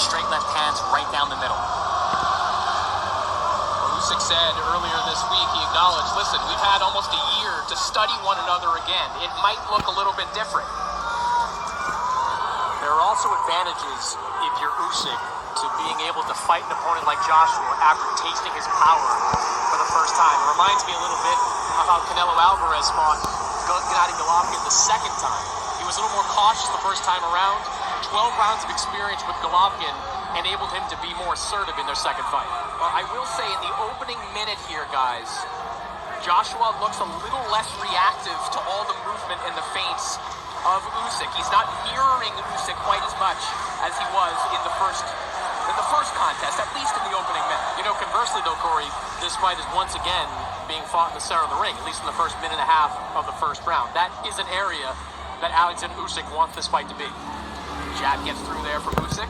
straight left hands right down the middle. Well, Usyk said earlier this week, he acknowledged, listen, we've had almost a year to study one another again. It might look a little bit different. There are also advantages if you're Usyk to being able to fight an opponent like Joshua after tasting his power for the first time. It reminds me a little bit of how Canelo Alvarez fought Gennady Golovkin the second time. He was a little more cautious the first time around. 12 rounds of experience with Golovkin enabled him to be more assertive in their second fight. Well, I will say in the opening minute here, guys, Joshua looks a little less reactive to all the movement and the feints of Usyk. He's not mirroring Usyk quite as much as he was in the first contest, at least in the opening minute. You know, conversely though, Corey, this fight is once again being fought in the center of the ring, at least in the first minute and a half of the first round. That is an area that Alexander Usyk wants this fight to be. Jab gets through there from Usyk.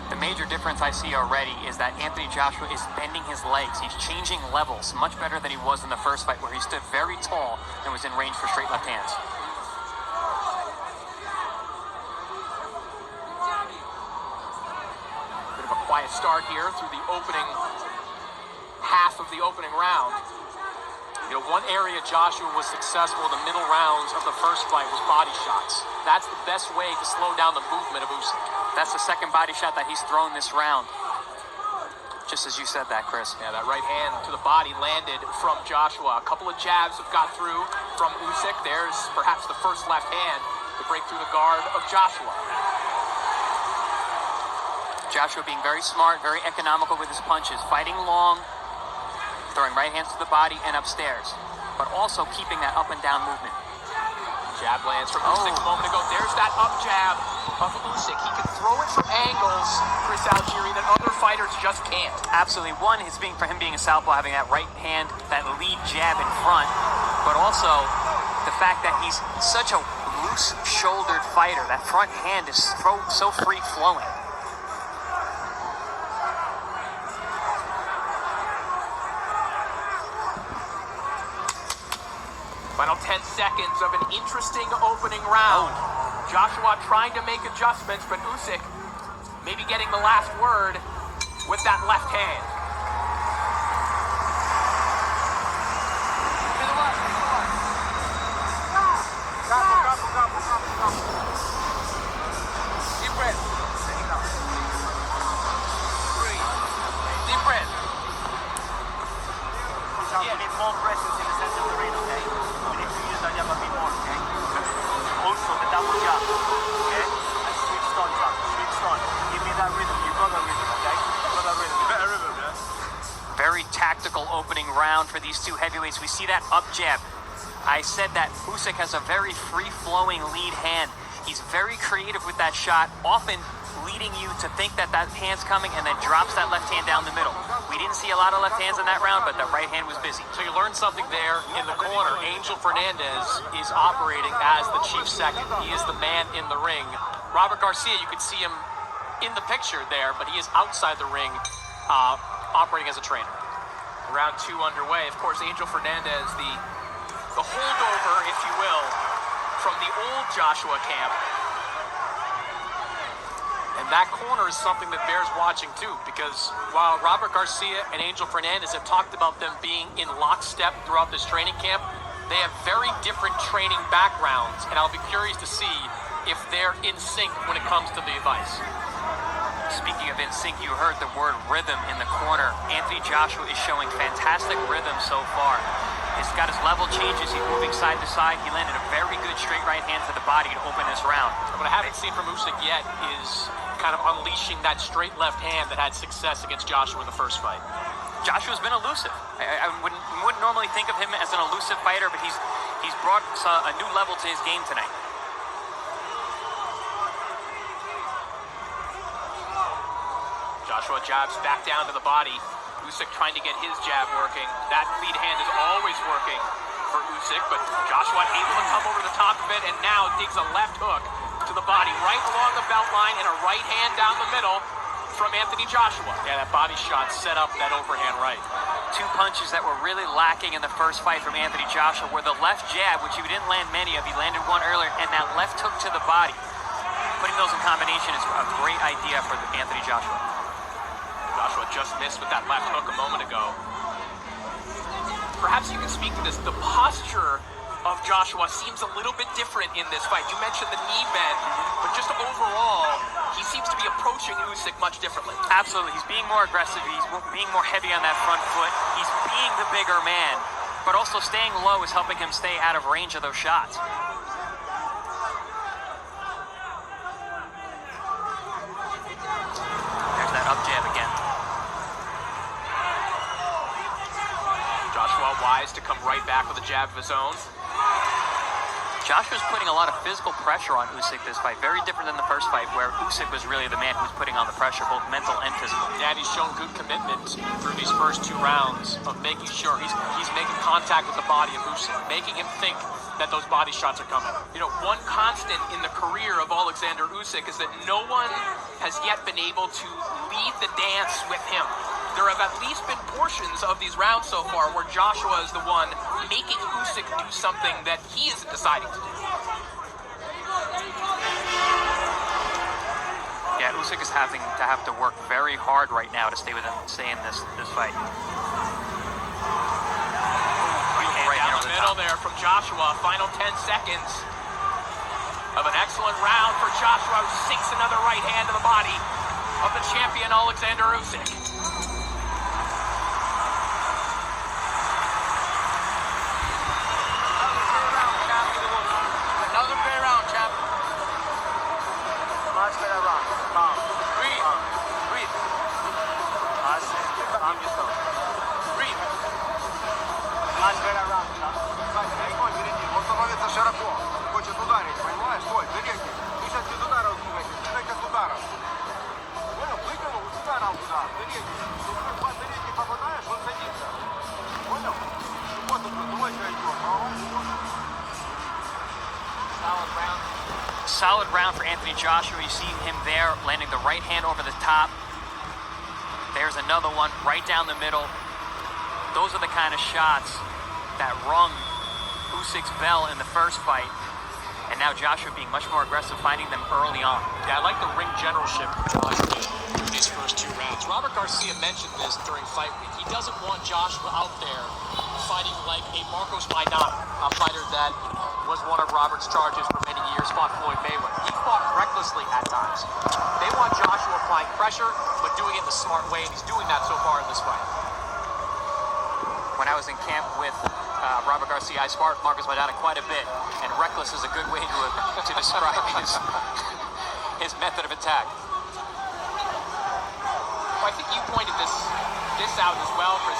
The major difference I see already is that Anthony Joshua is bending his legs. He's changing levels much better than he was in the first fight, where he stood very tall and was in range for straight left hands. Bit of a quiet start here through the opening half of the opening round. You know, one area Joshua was successful in the middle rounds of the first fight was body shots. That's the best way to slow down the movement of Usyk. That's the second body shot that he's thrown this round. Just as you said that, Chris. Yeah, that right hand to the body landed from Joshua. A couple of jabs have got through from Usyk. There's perhaps the first left hand to break through the guard of Joshua. Joshua being very smart, very economical with his punches, fighting long, throwing right hands to the body and upstairs, but also keeping that up and down movement. Jab lands from Usyk a moment ago. There's that up jab of Usyk. He can throw it from angles, Chris Algieri, that other fighters just can't. Absolutely. One is for him being a southpaw, having that right hand, that lead jab in front, but also the fact that he's such a loose-shouldered fighter. That front hand is so free-flowing. Final 10 seconds of an interesting opening round. Joshua trying to make adjustments, but Usyk maybe getting the last word with that left hand. Deep breath. Breathe. Deep breath. We need more presence in the center of the ring, okay? We need to use that jab a bit more, okay? Also the double jab, okay? And switched on jab, switched on. Give me that rhythm, you got that rhythm, okay? You got that rhythm. Better rhythm, yeah? Very tactical opening round for these two heavyweights. We see that up jab. I said that Usyk has a very free-flowing lead hand. He's very creative with that shot, often leading you to think that that hand's coming and then drops that left hand down the middle. We didn't see a lot of left hands in that round, but the right hand was busy. So you learned something there in the corner. Angel Fernandez is operating as the chief second. He is the man in the ring. Robert Garcia, you could see him in the picture there, but he is outside the ring operating as a trainer. Round 2 underway. Of course, Angel Fernandez, the holdover, if you will, from the old Joshua camp. And that corner is something that bears watching too, because while Robert Garcia and Angel Fernandez have talked about them being in lockstep throughout this training camp, they have very different training backgrounds, and I'll be curious to see if they're in sync when it comes to the advice. Speaking of in sync, you heard the word rhythm in the corner. Anthony Joshua is showing fantastic rhythm so far. He's got his level changes. He's moving side to side. He landed a very good straight right hand to the body to open this round. What I haven't seen from Usyk yet is kind of unleashing that straight left hand that had success against Joshua in the first fight. Joshua's been elusive. I wouldn't normally think of him as an elusive fighter, but he's brought a new level to his game tonight. Joshua jabs back down to the body. Usyk trying to get his jab working. That lead hand is always working for Usyk, but Joshua able to come over the top of it and now digs a left hook to the body right along the belt line and a right hand down the middle from Anthony Joshua. Yeah, that body shot set up that overhand right. Two punches that were really lacking in the first fight from Anthony Joshua were the left jab, which he didn't land many of. He landed one earlier, and that left hook to the body. putting those in combination is a great idea for Anthony Joshua. Joshua just missed with that left hook a moment ago. Perhaps you can speak to this. The posture of Joshua seems a little bit different in this fight. You mentioned the knee bend, but just overall, he seems to be approaching Usyk much differently. Absolutely. He's being more aggressive. He's being more heavy on that front foot. He's being the bigger man, but also staying low is helping him stay out of range of those shots. There's that up jab again. Joshua wise to come right back with a jab of his own. Joshua's putting a lot of physical pressure on Usyk this fight. Very different than the first fight, where Usyk was really the man who was putting on the pressure, both mental and physical. Yeah, and he's shown good commitment through these first 2 rounds of making sure he's making contact with the body of Usyk, making him think that those body shots are coming. You know, one constant in the career of Alexander Usyk is that no one has yet been able to lead the dance with him. There have at least been portions of these rounds so far where Joshua is the one making Usyk do something that he isn't deciding to do. Yeah, Usyk is having to work very hard right now to stay in this fight. Right down the middle there from Joshua. Final 10 seconds of an excellent round for Joshua, who sinks another right hand to the body of the champion Alexander Usyk. Much better round. Calm. Breathe. Breathe. That's it. Calm yourself. Breathe. Much better round. Игорь, впереди, он становится широко, хочет ударить, понимаешь? Ой, передний, ты сейчас без ударов двигайся с ударом. Понял, выкинул, с ударом туда, передний. Ты в передний попадаешь, он садится. Понял? Вот он, двойка идет, Solid round for Anthony Joshua. You see him there landing the right hand over the top. There's another one right down the middle. Those are the kind of shots that rung Usyk's bell in the first fight. And now Joshua being much more aggressive, finding them early on. Yeah, I like the ring generalship Joshua in these first 2 rounds. Robert Garcia mentioned this during fight week. He doesn't want Joshua out there fighting like a Marcos Maidana, a fighter that was one of Robert's charges for many years, fought Floyd Mayweather. He fought recklessly at times. They want Joshua applying pressure, but doing it the smart way, and he's doing that so far in this fight. When I was in camp with Robert Garcia, I sparred Marcos Maidana quite a bit, and reckless is a good way to describe his method of attack. Well, I think you pointed this out as well, Chris.